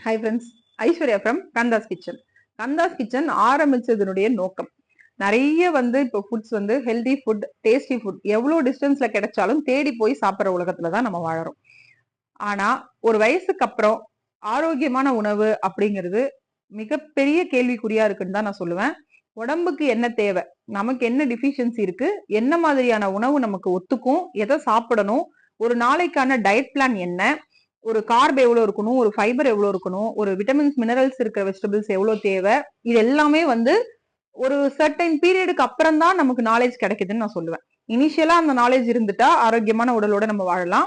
High friends, Aishwarya from Kanthas kitchen. Kanthas kitchen ஆரம்பிச்சதனுடைய நோக்கம் நிறைய இப்போ foods healthy food, tasty food எவ்வளவு டிஸ்டன்ஸ்ல கிடைச்சாலும் தேடி போய் சாப்பிட்ற உலகத்துல தான் நம்ம வாழறோம். ஆனா ஒரு வயசுக்கு அப்புறம் ஆரோக்கியமான உணவு அப்படிங்கிறது மிகப்பெரிய கேள்விக்குறியா இருக்குன்னு தான் நான் சொல்லுவேன். உடம்புக்கு என்ன தேவை, நமக்கு என்ன டிஃபிஷியன்சி இருக்கு, என்ன மாதிரியான உணவு நமக்கு ஒத்துக்கும், எதை சாப்பிடணும், ஒரு நாளைக்கான டயட் பிளான் என்ன, ஒரு கார்ப் எவ்வளவு இருக்கணும், ஒரு ஃபைபர் எவ்வளவு இருக்கணும், ஒரு விட்டமின்ஸ் மினரல்ஸ் இருக்கிற வெஜிடபிள்ஸ் எவ்வளவு தேவை, இது எல்லாமே ஒரு சர்டைன் பீரியடுக்கு அப்புறம் தான் நமக்கு நாலேஜ் கிடைக்குதுன்னு நான் சொல்லுவேன். இனிஷியலா அந்த நாலேஜ் இருந்துட்டா ஆரோக்கியமான உடலோட நம்ம வாழலாம்.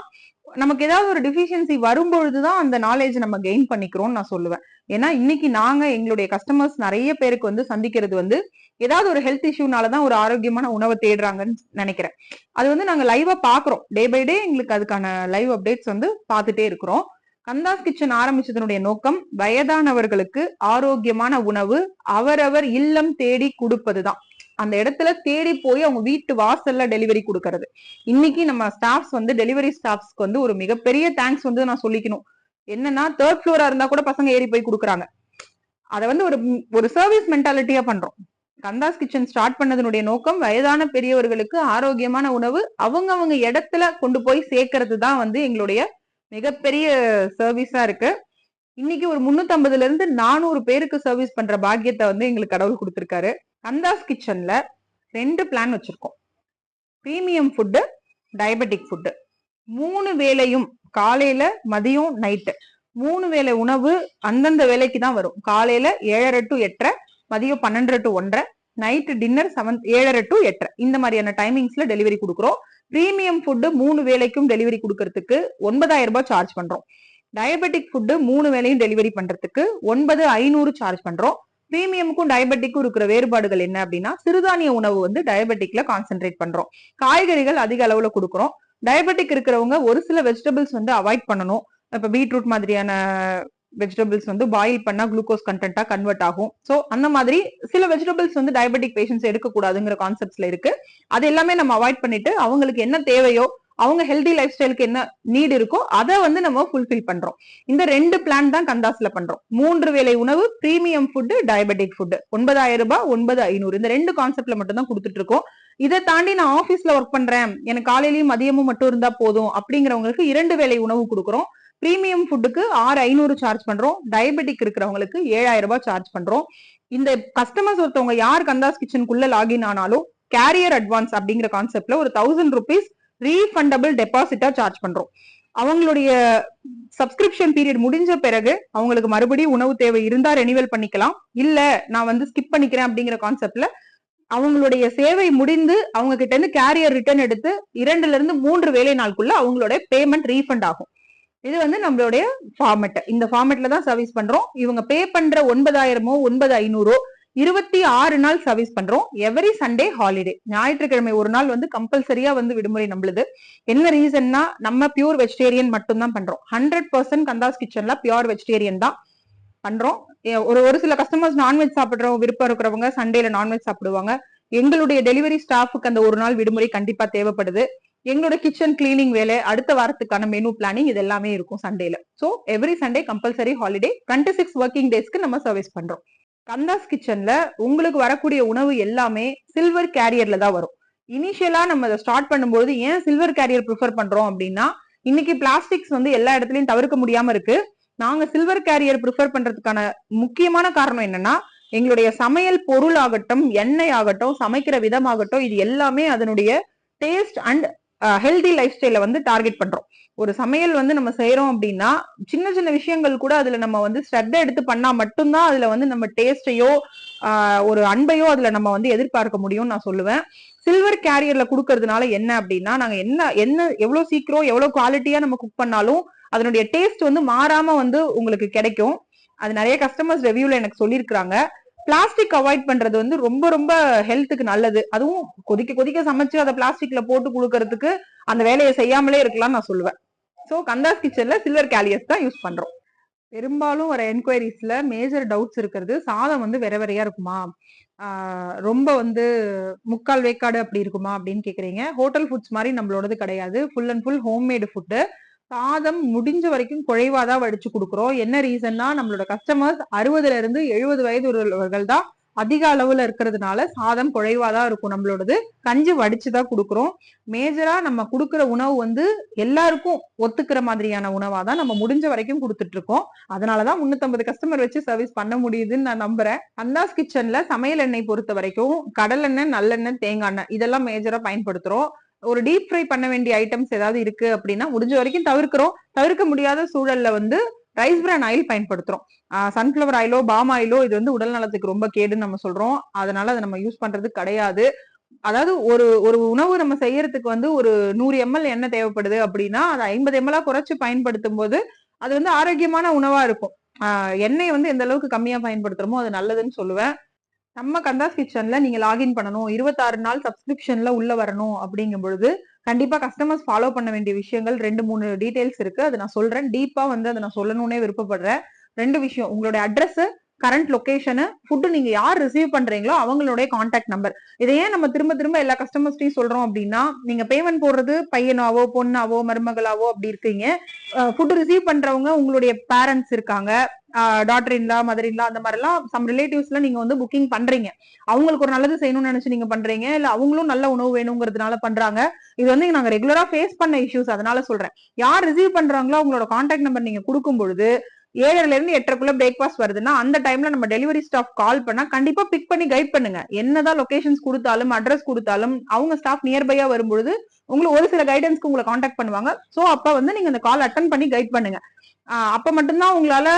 நமக்கு ஏதாவது ஒரு டிஃபிஷியன்சி வரும்பொழுதுதான் அந்த நாலேஜ் நம்ம கெயின் பண்ணிக்கிறோம்னு நான் சொல்லுவேன். ஏன்னா இன்னைக்கு நாங்க எங்களுடைய கஸ்டமர்ஸ் நிறைய பேருக்கு சந்திக்கிறது ஏதாவது ஒரு ஹெல்த் இஷ்யூனாலதான் ஒரு ஆரோக்கியமான உணவை தேடுறாங்கன்னு நினைக்கிறேன். அது நாங்க லைவா பாக்குறோம். டே பை டே எங்களுக்கு அதுக்கான லைவ் அப்டேட்ஸ் பார்த்துட்டே இருக்கிறோம். கந்தாஸ் கிச்சன் ஆரம்பிச்சதனுடைய நோக்கம் வயதானவர்களுக்கு ஆரோக்கியமான உணவு அவரவர் இல்லம் தேடி கொடுப்பதுதான். அந்த இடத்துல தேடி போய் அவங்க வீட்டு வாசல்ல டெலிவரி கொடுக்கறது. இன்னைக்கு நம்ம ஸ்டாஃப்ஸ் டெலிவரி ஸ்டாஃப்ஸ்க்கு ஒரு மிகப்பெரிய தேங்க்ஸ் நான் சொல்லிக்கணும். என்னன்னா, தேர்ட் ஃப்ளோரா இருந்தா கூட பசங்க ஏறி போய் கொடுக்குறாங்க. அதை ஒரு ஒரு சர்வீஸ் மென்டாலிட்டியா பண்றோம். கந்தாஸ் கிச்சன் ஸ்டார்ட் பண்ணதனுடைய நோக்கம் வயதான பெரியவர்களுக்கு ஆரோக்கியமான உணவு அவங்க இடத்துல கொண்டு போய் சேர்க்கறது தான் எங்களுடைய மிகப்பெரிய சர்வீஸா இருக்கு. இன்னைக்கு ஒரு 350ல இருந்து 400 பேருக்கு சர்வீஸ் பண்ற பாக்கியத்தை எங்களுக்கு கடவுள் கொடுத்திருக்காரு. கந்தாஸ் கிச்சன்ல 2 பிளான் வச்சிருக்கோம். Premium food, diabetic food. 3 வேளையும் காலையில, மதியம், நைட்டு 3 வேளை உணவு அந்தந்த வேலைக்கு தான் வரும். காலையில 7:30 to 8:30, மதியம் 12 to 1:30, நைட் டின்னர் 7:30 to 8:30. இந்த மாதிரியான டைமிங்ஸ்ல டெலிவரி கொடுக்குறோம். பிரீமியம் ஃபுட்டு 3 வேளைக்கும் டெலிவரி கொடுக்கறதுக்கு 9,000 ரூபாய் சார்ஜ் பண்றோம். டயபெட்டிக் ஃபுட்டு 3 வேளையும் டெலிவரி பண்றதுக்கு 9,500 சார்ஜ் பண்றோம். பிரீமியமுக்கும் டயபெட்டிக்கும் இருக்கிற வேறுபாடுகள் என்ன அப்படின்னா, சிறுதானிய உணவு டயபெட்டிக்ல கான்சென்ட்ரேட் பண்றோம். காய்கறிகள் அதிக அளவுல கொடுக்குறோம். டயபெட்டிக் இருக்கிறவங்க ஒரு சில வெஜிடபிள்ஸ் அவாய்ட் பண்ணணும். இப்ப பீட்ரூட் மாதிரியான வெஜிடபிள்ஸ் பாயில் பண்ணா குளுக்கோஸ் கண்டென்ட்டா கன்வெர்ட் ஆகும். சோ அந்த மாதிரி சில வெஜிடபிள்ஸ் டயபெட்டிக் பேஷன்ஸ் எடுக்க கூடாதுங்கிற கான்செப்ட்ஸ்ல இருக்கு. அது எல்லாமே நம்ம அவாய்ட் பண்ணிட்டு அவங்களுக்கு என்ன தேவையோ, அவங்க ஹெல்தி லைஃப் ஸ்டைலுக்கு என்ன நீட் இருக்கோ அதை நம்ம ஃபுல்ஃபில் பண்றோம். இந்த 2 பிளான் தான் கந்தாஸ்ல பண்றோம். 3 வேளை உணவு, பிரீமியம் ஃபுட்டு, டயபெட்டிக் ஃபுட்டு. 9,000 ரூபாய், 9,500. இந்த 2 கான்செப்ட்ல மட்டும் தான் கொடுத்துட்டு இருக்கோம். இதை தாண்டி நான் ஆபீஸ்ல ஒர்க் பண்றேன், எனக்கு காலையிலயும் மதியமும் மட்டும் இருந்தா போதும் அப்படிங்கிறவங்களுக்கு 2 வேளை உணவு கொடுக்குறோம். பிரீமியம் ஃபுட்டுக்கு 6,500 சார்ஜ் பண்றோம். டயபெட்டிக் இருக்கிறவங்களுக்கு 7,000 ரூபாய் சார்ஜ் பண்றோம். இந்த கஸ்டமர்ஸ் ஒருத்தவங்க யார் கந்தாஸ் கிச்சனுக்குள்ள லாகின் ஆனாலும் கேரியர் அட்வான்ஸ் அப்படிங்கிற கான்செப்ட்ல ஒரு 1,000 rupees ரீஃபண்டபிள் டெபாசிட்டா சார்ஜ் பண்றோம். அவங்களுடைய சப்ஸ்கிரிப்ஷன் பீரியட் முடிஞ்ச பிறகு அவங்களுக்கு மறுபடியும் உணவு தேவை இருந்தா ரெனிவல் பண்ணிக்கலாம். இல்ல நான் ஸ்கிப் பண்ணிக்கிறேன் அப்படிங்கிற கான்செப்ட்ல அவங்களுடைய சேவை முடிந்து அவங்க கிட்ட இருந்து கேரியர் ரிட்டர்ன் எடுத்து 2ல இருந்து 3 வேலை நாளுக்குள்ள அவங்களோட பேமெண்ட் ரீஃபண்ட் ஆகும். இது நம்மளுடைய ஃபார்மெட். இந்த ஃபார்மெட்ல தான் சர்வீஸ் பண்றோம். இவங்க பே பண்ற 9,000 9,500 26 நாள் சர்வீஸ் பண்றோம். Every Sunday holiday. ஞாயிற்றுக்கிழமை ஒரு நாள் கம்பல்சரியா விடுமுறை நம்மளுது. என்ன ரீசன்னா, நம்ம பியூர் வெஜிடேரியன் மட்டும் தான் பண்றோம். 100% கந்தாஸ் கிச்சன்ல பியூர் வெஜிடேரியன் தான் பண்றோம். ஒரு சில கஸ்டமர்ஸ் நான்வெஜ் சாப்பிடுறோம் விருப்பம் இருக்கிறவங்க சண்டேல நான்வெஜ் சாப்பிடுவாங்க. எங்களுடைய டெலிவரி ஸ்டாஃபுக்கு அந்த ஒரு நாள் விடுமுறை கண்டிப்பா தேவைப்படுது. எங்களோட கிச்சன் கிளீனிங் வேலை, அடுத்த வாரத்துக்கான மெனு பிளானிங், இது எல்லாமே இருக்கும் சண்டேல. So every Sunday compulsory holiday. 26 working டேஸ்க்கு நம்ம சர்வீஸ் பண்றோம். கந்தாஸ் கிச்சன்ல உங்களுக்கு வரக்கூடிய உணவு எல்லாமே சில்வர் கேரியர்ல தான் வரும். இனிஷியலா நம்ம அதை ஸ்டார்ட் பண்ணும்போது ஏன் சில்வர் கேரியர் ப்ரிஃபர் பண்றோம் அப்படின்னா, இன்னைக்கு பிளாஸ்டிக்ஸ் எல்லா இடத்துலயும் தவிர்க்க முடியாம இருக்கு. நாங்க சில்வர் கேரியர் ப்ரிஃபர் பண்றதுக்கான முக்கியமான காரணம் என்னன்னா, எங்களுடைய சமையல் பொருள் ஆகட்டும், எண்ணெய் ஆகட்டும், சமைக்கிற விதமாகட்டும், இது எல்லாமே அதனுடைய டேஸ்ட் அண்ட் ஹெல்தி லைஃப் ஸ்டைல டார்கெட் பண்றோம். ஒரு சமையல் நம்ம செய்யறோம் அப்படின்னா சின்ன சின்ன விஷயங்கள் கூட அதுல நம்ம ஸ்ரத்த எடுத்து பண்ணா மட்டும்தான் அதுல நம்ம டேஸ்டையோ ஒரு அன்பையோ அதுல நம்ம எதிர்பார்க்க முடியும்னு நான் சொல்லுவேன். சில்வர் கேரியர்ல கொடுக்கறதுனால என்ன அப்படின்னா, நாங்க என்ன எவ்வளவு சீக்கிரம் எவ்வளவு குவாலிட்டியா நம்ம குக் பண்ணாலும் அதனுடைய டேஸ்ட் மாறாம உங்களுக்கு கிடைக்கும். அது நிறைய கஸ்டமர்ஸ் ரிவ்யூல எனக்கு சொல்லியிருக்காங்க. பிளாஸ்டிக் அவாய்ட் பண்றது ரொம்ப ரொம்ப ஹெல்த்துக்கு நல்லது. அதுவும் கொதிக்க கொதிக்க சமைச்சு அதை பிளாஸ்டிக்ல போட்டு கொடுக்கறதுக்கு அந்த வேலையை செய்யாமலே இருக்கலாம்னு நான் சொல்லுவேன். சோ கந்தாஸ் கிச்சன்ல சில்வர் கேரியர்ஸ் தான் யூஸ் பண்றோம். பெரும்பாலும் வர என்கொயரிஸ்ல மேஜர் டவுட்ஸ் இருக்கிறது, சாதம் வெற வெறையா இருக்குமா, ரொம்ப முக்கால் வேக்காடு அப்படி இருக்குமா அப்படின்னு கேக்குறீங்க. ஹோட்டல் ஃபுட்ஸ் மாதிரி நம்மளோடது கிடையாது. Full and full homemade food. சாதம் முடிஞ்ச வரைக்கும் குறைவாதான் வடிச்சு கொடுக்குறோம். என்ன ரீசன்னா நம்மளோட கஸ்டமர்ஸ் 60ல இருந்து 70 வயது உள்ளவர்கள் தான் அதிக அளவுல இருக்கிறதுனால சாதம் குறைவாதான் இருக்கும் நம்மளோடது. கஞ்சி வடிச்சுதான் கொடுக்குறோம். மேஜரா நம்ம கொடுக்குற உணவு வந்து எல்லாருக்கும் ஒத்துக்கிற மாதிரியான உணவாதான் நம்ம முடிஞ்ச வரைக்கும் கொடுத்துட்டு இருக்கோம். அதனாலதான் 350 கஸ்டமர் வச்சு சர்வீஸ் பண்ண முடியுதுன்னு நான் நம்புறேன். அந்தாஸ் கிச்சன்ல சமையல் எண்ணெய் பொறுத்த வரைக்கும் கடல் எண்ணெய், நல்லெண்ணெய், தேங்காய் எண்ணெய் இதெல்லாம் மேஜரா பயன்படுத்துறோம். ஒரு டீப் ஃப்ரை பண்ண வேண்டிய ஐட்டம்ஸ் ஏதாவது இருக்கு அப்படின்னா முடிஞ்ச வரைக்கும் தவிர்க்கிறோம். தவிர்க்க முடியாத சூழல்ல வந்து ரைஸ் பிரான் ஆயில் பயன்படுத்துறோம். சன்ஃபிளவர் ஆயிலோ பாம் ஆயிலோ இது வந்து உடல் நலத்துக்கு ரொம்ப கேடுன்னு நம்ம சொல்றோம். அதனால அதை நம்ம யூஸ் பண்றது கிடையாது. அதாவது ஒரு ஒரு உணவு நம்ம செய்யறதுக்கு வந்து ஒரு 100 ml எண்ணெய் தேவைப்படுது அப்படின்னா அதை 50 ml குறைச்சு பயன்படுத்தும் போது அது வந்து ஆரோக்கியமான உணவா இருக்கும். எண்ணெய் வந்து எந்த அளவுக்கு கம்மியா பயன்படுத்துறோமோ அது நல்லதுன்னு சொல்லுவேன். நம்ம கந்தாஸ் கிச்சன்ல நீங்க லாகின் பண்ணணும், 26 நாள் சப்ஸ்கிரிப்ஷன்ல உள்ள வரணும் அப்படிங்கும் பொழுது கண்டிப்பா கஸ்டமர்ஸ் ஃபாலோ பண்ண வேண்டிய விஷயங்கள் 2-3 டீடைல்ஸ் இருக்கு. அதை நான் சொல்றேன். டீப்பா வந்து அதை நான் சொல்லணும்னே விருப்பப்படுறேன். 2 விஷயம், உங்களுடைய அட்ரஸ், கரண்ட் லொகேஷனு, ஃபுட்டு நீங்க யார் ரிசீவ் பண்றீங்களோ அவங்களுடைய கான்டாக்ட் நம்பர். இதை ஏன் நம்ம திரும்ப திரும்ப எல்லா கஸ்டமர்ஸ்டையும் சொல்றோம் அப்படின்னா, நீங்க பேமெண்ட் போடுறது பையனாவோ பொண்ணாவோ மருமகளாவோ அப்படி இருக்கீங்க. ஃபுட்டு ரிசீவ் பண்றவங்க உங்களுடைய பேரண்ட்ஸ் இருக்காங்க, டாட்டர் இன்லா, மதர் இன்லா, அந்த மாதிரி எல்லாம் சம் ரிலேட்டிவ்ஸ்ல நீங்க வந்து புக்கிங் பண்றீங்க. அவங்களுக்கு ஒரு நல்லது செய்யணும்னு நினைச்சு நீங்க பண்றீங்க, இல்ல அவங்களும் நல்ல உணவு வேணுங்கிறதுனால பண்றாங்க. இது வந்து நாங்க ரெகுலரா ஃபேஸ் பண்ண இஷ்யூஸ். அதனால சொல்றேன், யார் ரிசீவ் பண்றாங்களோ அவங்களோட கான்டாக்ட் நம்பர் நீங்க கொடுக்கும் பொழுது 7:30 இருந்து 8:30 பிரேக்ஃபாஸ்ட் வருதுன்னா அந்த டைம்ல நம்ம டெலிவரி ஸ்டாஃப் கால் பண்ணா கண்டிப்பா பிக் பண்ணி கைட் பண்ணுங்க. என்னதான் லொகேஷன்ஸ் கொடுத்தாலும் அட்ரஸ் கொடுத்தாலும் அவங்க ஸ்டாஃப் நியர்பையா வரும்பொழுது உங்களுக்கு ஒரு சில கைடன்ஸ்க்கு உங்களை கான்டாக்ட் பண்ணுவாங்க. சோ அப்ப வந்து நீங்க அந்த கால் அட்டன் பண்ணி கைட் பண்ணுங்க. அப்ப மட்டும்தான் உங்களால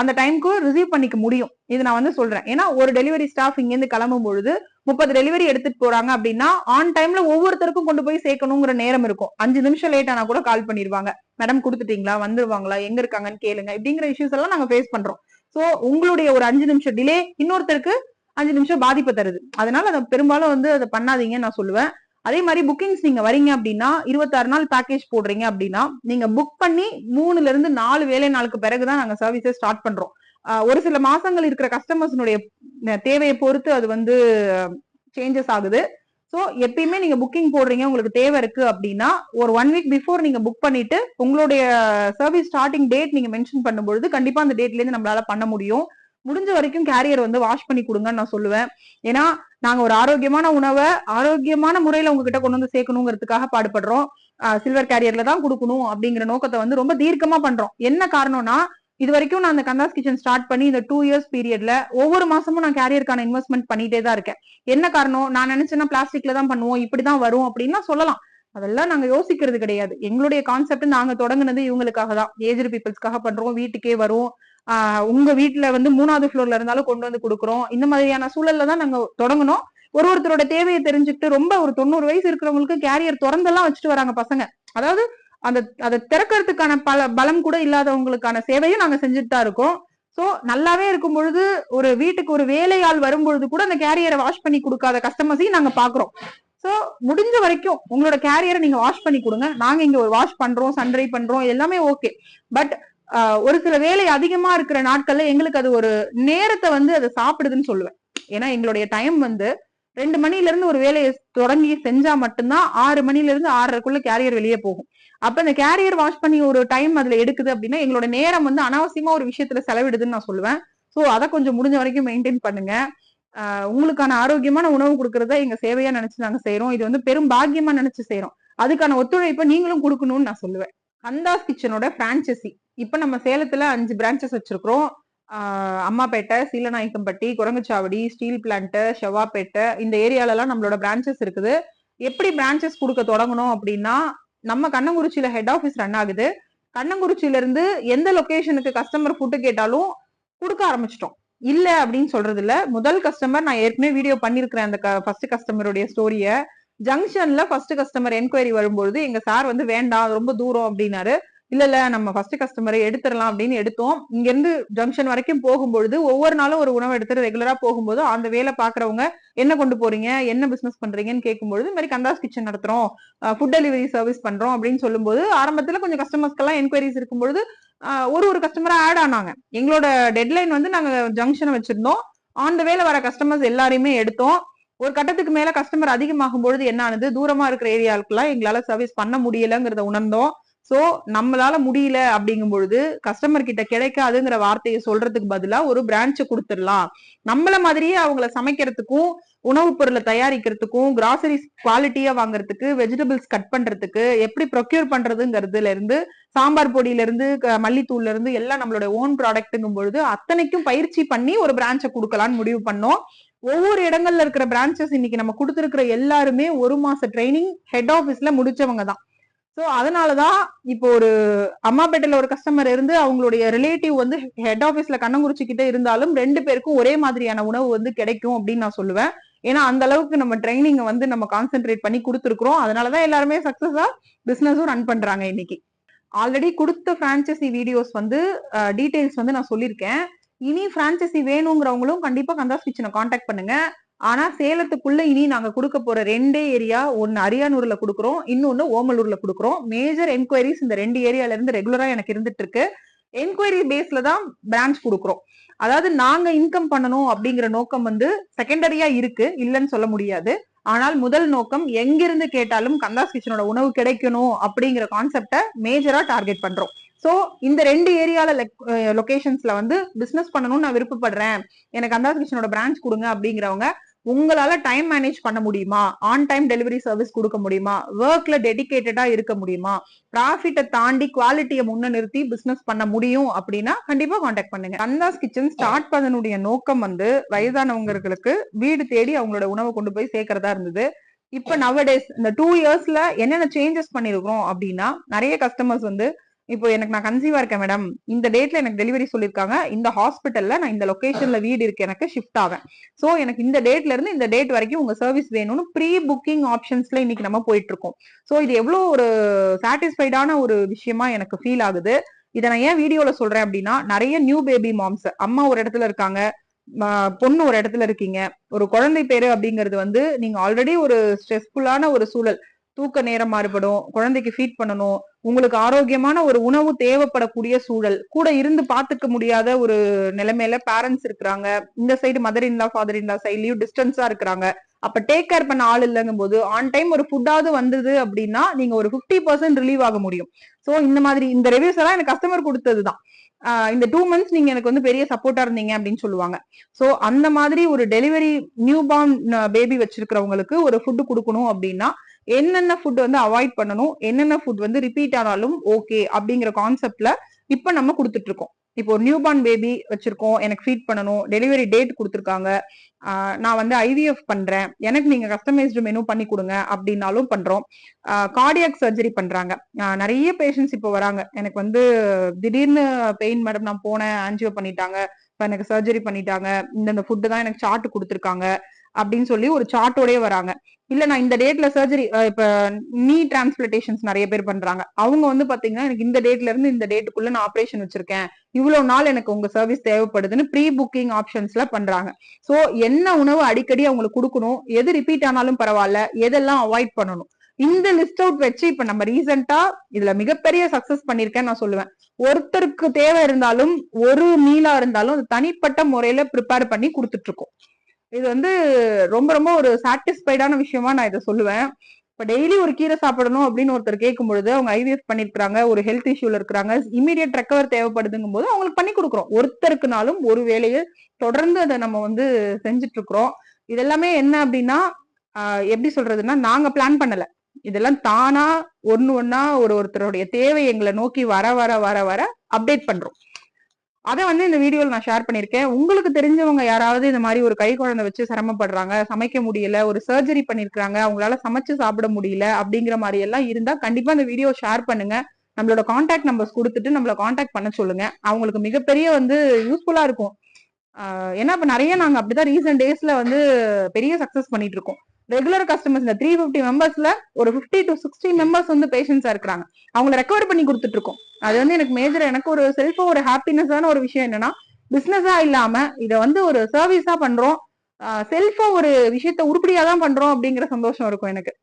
அந்த டைம்க்கு ரிசீவ் பண்ணிக்க முடியும். இது நான் வந்து சொல்றேன். ஏன்னா ஒரு டெலிவரி ஸ்டாஃப் இங்க இருந்து கிளம்பும் பொழுது 30 டெலிவரி எடுத்துட்டு போறாங்க அப்படின்னா ஆன் டைம்ல ஒவ்வொருத்தருக்கும் கொண்டு போய் சேர்க்கணுங்கிற நேரம் இருக்கும். 5 நிமிஷம் லேட் ஆனா கூட கால் பண்ணிருவாங்க, மேடம் கொடுத்துட்டீங்களா, வந்துருவாங்களா, எங்க இருக்காங்கன்னு கேளுங்க, இப்படிங்கிற இஷ்யூஸ் எல்லாம் நாங்க ஃபேஸ் பண்றோம். சோ உங்களுடைய ஒரு 5 நிமிஷம் டிலே இன்னொருத்தருக்கு 5 நிமிஷம் பாதிப்பு தருது. அதனால அதை பெரும்பாலும் வந்து அதை பண்ணாதீங்கன்னு நான் சொல்லுவேன். அதே மாதிரி புக்கிங்ஸ் நீங்க வரீங்க அப்படின்னா 26 நாள் பேக்கேஜ் போடுறீங்க அப்படின்னா நீங்க புக் பண்ணி 3ல இருந்து 4 வேலை நாளுக்கு பிறகுதான் நாங்க சர்வீஸை ஸ்டார்ட் பண்றோம். ஒரு சில மாசங்கள் இருக்கிற கஸ்டமர்ஸ்னுடைய தேவையை பொறுத்து அது வந்து சேஞ்சஸ் ஆகுது. சோ எப்பயுமே நீங்க புக்கிங் போடுறீங்க, உங்களுக்கு தேவை இருக்கு அப்படின்னா ஒரு 1 வீக் பிஃபோர் நீங்க புக் பண்ணிட்டு உங்களுடைய சர்வீஸ் ஸ்டார்டிங் டேட் நீங்க மென்ஷன் பண்ணும்பொழுது கண்டிப்பா அந்த டேட்ல இருந்து நம்மளால பண்ண முடியும். முடிஞ்ச வரைக்கும் கேரியர் வந்து வாஷ் பண்ணி கொடுங்கன்னு நான் சொல்லுவேன். ஏன்னா நாங்க ஒரு ஆரோக்கியமான உணவை ஆரோக்கியமான முறையில உங்ககிட்ட கொண்டு வந்து சேர்க்கணுங்கிறதுக்காக பாடுபடுறோம். சில்வர் கேரியர்ல தான் கொடுக்கணும் அப்படிங்கிற நோக்கத்தை வந்து ரொம்ப தீர்க்கமா பண்றோம். என்ன காரணம்னா இது வரைக்கும் நான் அந்த கந்தாஸ் கிச்சன் ஸ்டார்ட் பண்ணி இந்த 2 இயர்ஸ் பீரியட்ல ஒவ்வொரு மாசமும் நான் கேரியருக்கான இன்வெஸ்ட்மெண்ட் பண்ணிட்டே தான் இருக்கேன். என்ன காரணம், நான் நினைச்சேன்னா பிளாஸ்டிக்ல தான் பண்ணுவோம், இப்படிதான் வரும் அப்படின்னா சொல்லலாம். அதெல்லாம் நாங்க யோசிக்கிறது கிடையாது. எங்களுடைய கான்செப்ட் நாங்க தொடங்குனது இவங்களுக்காக தான். ஏஜ்டு பீப்புள்ஸ்க்காக பண்றோம், வீட்டுக்கே வரும். உங்க வீட்டுல வந்து 3வது ஃப்ளோர்ல இருந்தாலும் கொண்டு வந்து கொடுக்குறோம். இந்த மாதிரியான சூழல்ல தான் நாங்க தொடங்கணும். ஒருத்தரோட தேவையை தெரிஞ்சுக்கிட்டு ரொம்ப ஒரு 90 வயசு இருக்கிறவங்களுக்கு கேரியர் திறந்தெல்லாம் வச்சுட்டு வராங்க பசங்க. அதாவது அதை திறக்கிறதுக்கான பலம் கூட இல்லாதவங்களுக்கான சேவையும் நாங்க செஞ்சுட்டு தான் இருக்கோம். சோ நல்லாவே இருக்கும் பொழுது ஒரு வீட்டுக்கு ஒரு வேலையாள் வரும்பொழுது கூட அந்த கேரியரை வாஷ் பண்ணி கொடுக்காத கஸ்டமர்ஸையும் நாங்க பாக்குறோம். சோ முடிஞ்ச வரைக்கும் உங்களோட கேரியரை நீங்க வாஷ் பண்ணி கொடுங்க. நாங்க இங்க ஒரு வாஷ் பண்றோம், சன்ட்ரை பண்றோம், எல்லாமே ஓகே. பட் ஒரு சில வேலை அதிகமா இருக்கிற நாட்கள்ல எங்களுக்கு அது ஒரு நேரத்தை வந்து அதை சாப்பிடுதுன்னு சொல்லுவேன். ஏன்னா எங்களுடைய டைம் வந்து 2 மணில இருந்து ஒரு வேலையை தொடங்கி செஞ்சா மட்டும்தான் 6 மணில இருந்து 6:30க்குள்ள கேரியர் வெளியே போகும். அப்ப இந்த கேரியர் வாஷ் பண்ணி ஒரு டைம் அதுல எடுக்குது அப்படின்னா எங்களோட நேரம் வந்து அனாவசியமா ஒரு விஷயத்துல செலவிடுதுன்னு நான் சொல்லுவேன். சோ அதை கொஞ்சம் முடிஞ்ச வரைக்கும் மெயின்டைன் பண்ணுங்க. உங்களுக்கான ஆரோக்கியமான உணவு கொடுக்கறத எங்க சேவையா நினைச்சு நாங்க செய்யறோம். இது வந்து பெரும் பாக்கியமா நினைச்சு செய்யறோம். அதுக்கான ஒத்துழைப்பை நீங்களும் கொடுக்கணும்னு நான் சொல்லுவேன். கந்தாஸ் கிச்சனோட பிரான்ச்சசி இப்ப நம்ம சேலத்துல 5 பிரான்ச்சஸ் வச்சிருக்கிறோம். அம்மாப்பேட்டை, சீலநாயக்கம்பட்டி, குரங்குச்சாவடி, ஸ்டீல் பிளான்ட், செவ்வாப்பேட்டை, இந்த ஏரியால எல்லாம் நம்மளோட பிரான்ச்சஸ் இருக்குது. எப்படி பிரான்ச்சஸ் கொடுக்க தொடங்கணும் அப்படின்னா, நம்ம கண்ணங்குறிச்சியில ஹெட் ஆபீஸ் ரன் ஆகுது. கண்ணங்குறிச்சியில இருந்து எந்த லொகேஷனுக்கு கஸ்டமர் ஃபுட்டு கேட்டாலும் கொடுக்க ஆரம்பிச்சிட்டோம். இல்ல அப்படின்னு சொல்றது இல்ல. முதல் கஸ்டமர் நான் ஏற்கனவே வீடியோ பண்ணிருக்கிறேன். அந்த ஃபர்ஸ்ட் கஸ்டமருடைய ஸ்டோரிய ஜங்ஷன்ல ஃபர்ஸ்ட் கஸ்டமர் என்கொயரி வரும்போது எங்க சார் வந்து வேண்டாம் ரொம்ப தூரம் அப்படின்னாரு. இல்ல நம்ம ஃபர்ஸ்ட் கஸ்டமரை எடுத்துடலாம் அப்படின்னு எடுத்தோம். இங்க இருந்து ஜங்ஷன் வரைக்கும் போகும்பொழுது ஒவ்வொரு நாளும் ஒரு உணவு எடுத்துட்டு ரெகுலரா போகும்போது அந்த வேலை பாக்குறவங்க என்ன கொண்டு போறீங்க, என்ன பிசினஸ் பண்றீங்கன்னு கேட்கும்போது இந்த மாதிரி கந்தாஸ் கிச்சன் நடத்துறோம், ஃபுட் டெலிவரி சர்வீஸ் பண்றோம் அப்படின்னு சொல்லும்போது ஆரம்பத்துல கொஞ்சம் கஸ்டமர்ஸ்க்கெல்லாம் என்கொயரிஸ் இருக்கும்பொழுது ஒரு கஸ்டமரா ஆட் ஆனாங்க. எங்களோட டெட்லைன் வந்து நாங்க ஜங்ஷனை வச்சிருந்தோம். ஆன் த வேல வர கஸ்டமர்ஸ் எல்லாரையுமே எடுத்தோம். ஒரு கட்டத்துக்கு மேல கஸ்டமர் அதிகமாகும் பொழுது என்ன ஆனது, தூரமா இருக்கிற ஏரியாவுக்குலாம் எங்களால சர்வீஸ் பண்ண முடியலங்கிறத உணர்ந்தோம். சோ நம்மளால முடியல அப்படிங்கும் பொழுது கஸ்டமர் கிட்ட கிடைக்காதுங்கிற வார்த்தையை சொல்றதுக்கு பதிலா ஒரு பிரான்ச்சை கொடுத்துடலாம். நம்மள மாதிரியே அவங்கள சமைக்கிறதுக்கும் உணவுப் பொருளை தயாரிக்கிறதுக்கும் கிராசரிஸ் குவாலிட்டியா வாங்குறதுக்கு வெஜிடபிள்ஸ் கட் பண்றதுக்கு எப்படி ப்ரொக்யூர் பண்றதுங்கிறதுல இருந்து சாம்பார் பொடியில இருந்து மல்லித்தூள்ல இருந்து எல்லாம் நம்மளோட ஓன் ப்ராடக்ட்ங்கும் பொழுது அத்தனைக்கும் பயிற்சி பண்ணி ஒரு பிரான்ச்சை கொடுக்கலாம்னு முடிவு பண்ணோம். ஒவ்வொரு இடங்கள்ல இருக்கிற பிரான்ச்சஸ் இன்னைக்கு நம்ம கொடுத்திருக்கிற எல்லாருமே 1 மாச ட்ரைனிங் ஹெட் ஆபீஸ்ல முடிச்சவங்க தான். சோ அதனாலதான் இப்போ ஒரு அம்மாபேட்டையில ஒரு கஸ்டமர் இருந்து அவங்களுடைய ரிலேட்டிவ் வந்து ஹெட் ஆபீஸ்ல கண்ணங்குறிச்சிக்கிட்டே இருந்தாலும் 2 பேருக்கும் ஒரே மாதிரியான உணவு வந்து கிடைக்கும் அப்படின்னு நான் சொல்லுவேன். ஏன்னா அந்த அளவுக்கு நம்ம ட்ரைனிங் வந்து நம்ம கான்சென்ட்ரேட் பண்ணி கொடுத்துருக்கோம். அதனாலதான் எல்லாருமே சக்சஸா பிசினஸும் ரன் பண்றாங்க இன்னைக்கு. ஆல்ரெடி கொடுத்த பிரான்ச்சைசி வீடியோஸ் வந்து டீடைல்ஸ் வந்து நான் சொல்லியிருக்கேன். இனி பிரான்ச்சைசி வேணுங்கிறவங்களும் கண்டிப்பா கந்தாஸ் கிச்சனை காண்டாக்ட் பண்ணுங்க. ஆனா சேலத்துக்குள்ள இனி நாங்க கொடுக்க போற 2 ஏரியா, ஒன்னு அரியானூர்ல கொடுக்குறோம், இன்னொன்னு ஓமலூர்ல கொடுக்குறோம். மேஜர் என்கொயரிஸ் இந்த 2 ஏரியால இருந்து ரெகுலரா எனக்கு இருந்துட்டு இருக்கு. என்கொயரி பேஸ்ல தான் பிரான்ச் கொடுக்குறோம். அதாவது நாங்க இன்கம் பண்ணணும் அப்படிங்கிற நோக்கம் வந்து செகண்டரியா இருக்கு, இல்லைன்னு சொல்ல முடியாது. ஆனால் முதல் நோக்கம் எங்கிருந்து கேட்டாலும் கந்தாஸ் கிச்சனோட உணவு கிடைக்கணும் அப்படிங்கிற கான்செப்டை மேஜரா டார்கெட் பண்றோம். சோ இந்த 2 ஏரியால லொகேஷன்ஸ்ல வந்து பிசினஸ் பண்ணணும்னு நான் விருப்பப்படுறேன், எனக்கு கந்தாஸ் கிச்சனோட பிரான்ச் கொடுங்க அப்படிங்கிறவங்க உங்களால டைம் மேனேஜ் பண்ண முடியுமா, ஆன் டைம் டெலிவரி சர்வீஸ் கொடுக்க முடியுமா, ஒர்க்ல டெடிகேட்டடா இருக்க முடியுமா, ப்ராஃபிட்டை தாண்டி குவாலிட்டியை முன்ன நிறுத்தி பிசினஸ் பண்ண முடியும் அப்படின்னா கண்டிப்பா காண்டாக்ட் பண்ணுங்க. கந்தாஸ் கிச்சன் ஸ்டார்ட் பண்ணனுடைய நோக்கம் வந்து வயதானவங்களுக்கு வீடு தேடி அவங்களோட உணவை கொண்டு போய் சேர்க்கறதா இருந்தது. இப்ப நவடேஸ் இந்த 2 இயர்ஸ்ல என்னென்ன சேஞ்சஸ் பண்ணிருக்கிறோம் அப்படின்னா, நிறைய கஸ்டமர்ஸ் வந்து இப்போ எனக்கு நான் கன்சீவா இருக்கேன் மேடம், இந்த டேட்ல எனக்கு டெலிவரி சொல்லிருக்காங்க, இந்த ஹாஸ்பிட்டல்ல நான் இந்த லொகேஷன்ல வீடு இருக்கு, எனக்கு ஷிஃப்ட் ஆவேன், சோ எனக்கு இந்த டேட்ல இருந்து இந்த டேட் வரைக்கும் உங்க சர்வீஸ் வேணும்னு ப்ரீ புக்கிங் ஆப்ஷன்ஸ்ல இன்னைக்கு நம்ம போயிட்டு இருக்கோம். சோ இது எவ்வளவு ஒரு சாட்டிஸ்ஃபைடான ஒரு விஷயமா எனக்கு ஃபீல் ஆகுது. இதை நான் ஏன் வீடியோல சொல்றேன் அப்படின்னா, நிறைய நியூ பேபி மாம்ஸ், அம்மா ஒரு இடத்துல இருக்காங்க, பொண்ணு ஒரு இடத்துல இருக்கீங்க, ஒரு குழந்தை பேரு அப்படிங்கிறது வந்து நீங்க ஆல்ரெடி ஒரு ஸ்ட்ரெஸ்ஃபுல்லான ஒரு சூழல், தூக்க நேரம் மாறுபடும், குழந்தைக்கு ஃபீட் பண்ணணும், உங்களுக்கு ஆரோக்கியமான ஒரு உணவு தேவைப்படக்கூடிய சூழல், கூட இருந்து பாத்துக்க முடியாத ஒரு நிலைமையில பேரண்ட்ஸ் இருக்கிறாங்க, இந்த side mother in-law father in-law சைட்லயும் டிஸ்டன்ஸா இருக்கிறாங்க. அப்ப டேக் கேர் பண்ண ஆள் இல்லைங்கும் போது ஆன் டைம் ஒரு ஃபுட்டாவது வந்தது அப்படின்னா நீங்க ஒரு 50% ரிலீவ் ஆக முடியும். சோ இந்த மாதிரி இந்த ரிவ்யூஸ் எல்லாம் எனக்கு கஸ்டமர் கொடுத்ததுதான். இந்த 2 மந்த்ஸ் நீங்க எனக்கு வந்து பெரிய சப்போர்ட்டா இருந்தீங்க அப்படின்னு சொல்லுவாங்க. சோ அந்த மாதிரி ஒரு டெலிவரி நியூ பார்ன் பேபி வச்சிருக்கிறவங்களுக்கு ஒரு ஃபுட் கொடுக்கணும் அப்படின்னா என்னென்ன ஃபுட் வந்து அவாய்ட் பண்ணணும், என்னென்ன ஃபுட் வந்து ரிப்பீட் ஆனாலும் ஓகே அப்படிங்கிற கான்செப்ட்ல இப்ப நம்ம கொடுத்துட்டு இருக்கோம். இப்போ ஒரு நியூ பார்ன் பேபி வச்சிருக்கோம், எனக்கு ஃபீட் பண்ணணும், டெலிவரி டேட் கொடுத்துருக்காங்க, நான் வந்து IVF பண்றேன், எனக்கு நீங்க கஸ்டமைஸ்டு மெனு பண்ணி கொடுங்க அப்படின்னாலும் பண்றோம். கார்டியாக் சர்ஜரி பண்றாங்க நிறைய பேஷண்ட்ஸ் இப்போ வராங்க, எனக்கு வந்து திடீர்னு பெயின் மேடம், நான் போனேன் ஆன்ஜியோ பண்ணிட்டாங்க, இப்ப எனக்கு சர்ஜரி பண்ணிட்டாங்க, இந்த ஃபுட்டு தான் எனக்கு சார்ட் கொடுத்துருக்காங்க அப்படின்னு சொல்லி ஒரு சார்ட்டோடய வராங்க. இல்ல நான் இந்த டேட்ல சர்ஜரி, இப்ப நீ டிரான்ஸ்பிளேஷன்ஸ் நிறைய பேர் பண்றாங்க, அவங்க வந்து பாத்தீங்கன்னா எனக்கு இந்த டேட்ல இருந்து இந்த டேட்டுக்குள்ள நான் ஆபரேஷன் வச்சிருக்கேன், இவ்வளவு நாள் எனக்கு உங்க சர்வீஸ் தேவைப்படுதுன்னு ப்ரீ புக்கிங் ஆப்ஷன்ஸ்ல பண்றாங்க. சோ என்ன உணவு அடிக்கடி அவங்களுக்கு கொடுக்கணும், எது ரிப்பீட் ஆனாலும் பரவாயில்ல, எதெல்லாம் அவாய்ட் பண்ணணும், இந்த லிஸ்ட் அவுட் வச்சு இப்ப நம்ம ரீசெண்டா இதுல மிகப்பெரிய சக்சஸ் பண்ணிருக்கேன்னு நான் சொல்லுவேன். ஒருத்தருக்கு தேவை இருந்தாலும் ஒரு மீலா இருந்தாலும் அது தனிப்பட்ட முறையில ப்ரிப்பேர் பண்ணி கொடுத்துட்டு இருக்கோம். இது வந்து ரொம்ப ரொம்ப ஒரு சாட்டிஸ்ஃபைடான விஷயமா நான் இதை சொல்லுவேன். இப்ப டெய்லி ஒரு கீரை சாப்பிடணும் அப்படின்னு ஒருத்தர் கேட்கும் பொழுது அவங்க IVF பண்ணிருக்காங்க, ஒரு ஹெல்த் இஷ்யூல இருக்கிறாங்க, இமீடியட் ரெக்கவர் தேவைப்படுதுங்கும் போது அவங்களுக்கு பண்ணி கொடுக்குறோம். ஒருத்தருக்குனாலும் ஒரு வேலையை தொடர்ந்து அதை நம்ம வந்து செஞ்சுட்டு இருக்கிறோம். இதெல்லாமே என்ன அப்படின்னா எப்படி சொல்றதுன்னா, நாங்க பிளான் பண்ணல, இதெல்லாம் தானா ஒண்ணா ஒருத்தருடைய தேவை எங்களை நோக்கி வர வர வர வர அப்டேட் பண்றோம். அதை வந்து இந்த வீடியோல நான் ஷேர் பண்ணிருக்கேன். உங்களுக்கு தெரிஞ்சவங்க யாராவது இந்த மாதிரி ஒரு கை குழந்தை வச்சு சிரமப்படுறாங்க, சமைக்க முடியல, ஒரு சர்ஜரி பண்ணிருக்காங்க, அவங்களால சமைச்சு சாப்பிட முடியல அப்படிங்கிற மாதிரி எல்லாம் இருந்தா கண்டிப்பா இந்த வீடியோ ஷேர் பண்ணுங்க. நம்மளோட கான்டாக்ட் நம்பர்ஸ் கொடுத்துட்டு நம்மள கான்டாக்ட் பண்ண சொல்லுங்க. அவங்களுக்கு மிகப்பெரிய வந்து யூஸ்ஃபுல்லா இருக்கும். ஏன்னா இப்ப நிறைய நாங்க அப்படிதான் ரீசெண்ட் டேஸ்ல வந்து பெரிய சக்சஸ் பண்ணிட்டு இருக்கோம். ரெகுலர் கஸ்டமர்ஸ் இந்த 350 மெம்பர்ஸ்ல ஒரு 50 to 60 மெம்பர்ஸ் வந்து பேஷன்ஸா இருக்கிறாங்க, அவங்களை ரெக்கவர் பண்ணி கொடுத்துட்டு இருக்கோம். அது வந்து எனக்கு மேஜர், எனக்கு ஒரு செல்ஃபா ஒரு ஹாப்பினஸான ஒரு விஷயம் என்னன்னா, பிசினஸா இல்லாம இதை வந்து ஒரு சர்வீஸா பண்றோம், செல்ஃபா ஒரு விஷயத்த உருப்படியா தான் பண்றோம் அப்படிங்கிற சந்தோஷம் இருக்கும் எனக்கு.